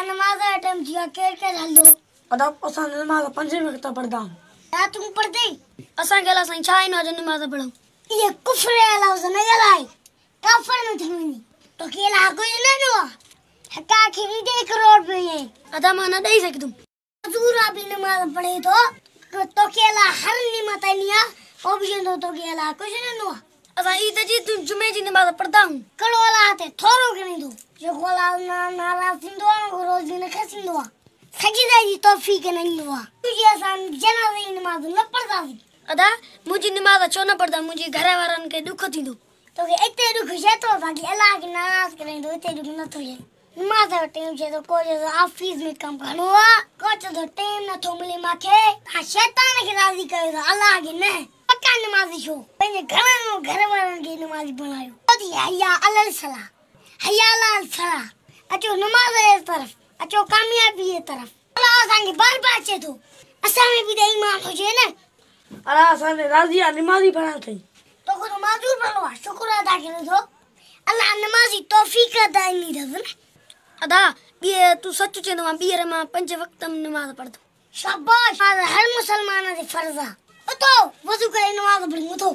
नमाज का टाइम जिया के हल्लो अदा असां नमाज 5 वक्त पढ़दा या तुम पढ़दे असां गेला साईं छा इन जो नमाज पढ़ो ये कुफ्र है लफ्ज़ न गलाई काफर न थमनी तो केला कुछ न नो हका के 1 करोड़ पे है अदा मां न दई सकदुम हजूर अभी नमाज पढ़े तो केला हर निमत निया ओ भी तो केला कुछ न नो असां ईद जी जुमे जी नमाज पढ़दा हूं कड़ोला ते थोरो कने दो जो गोला ना नारा सिंधो रोज दिन खसिंदो सजदा जी तौफीक नहीं हुआ तुझे असां जनाज़े नमाज न पढ़दा अदा मुजी नमाज छो न पढ़दा मुजी घर वारन के दुख थींदो तो के इते दुख छे तो बाकी अल्लाह के नाराज करे तो इते दुख न थो नमाज जो टाइम छे तो को जो ऑफिस में काम करो को जो टाइम न थो मिले माखे आ शैतान के राजी करे तो अल्लाह के न पक्का नमाजी छो पने घर वारन के नमाज बनायो ओदी हया अल सला हया अल सला अचो नमाज के तरफ अचो कामयाबी की तरफ अल्लाह असां के बार बार चे तो असां में भी ईमान हो जे न अरे असां राजी नमाजी पढ़ा थई तो को नमाजू पढ़ो शुक्र अदा करे तो अल्लाह नमाजी तौफीक अदा नहीं दे अदा ये तू सच चेंदो मां बीर मां 5 वक्त नमाज पढ़दो शाबाश हर मुसलमान दे फर्ज आ तो वजू करे नमाज पढ़ी तो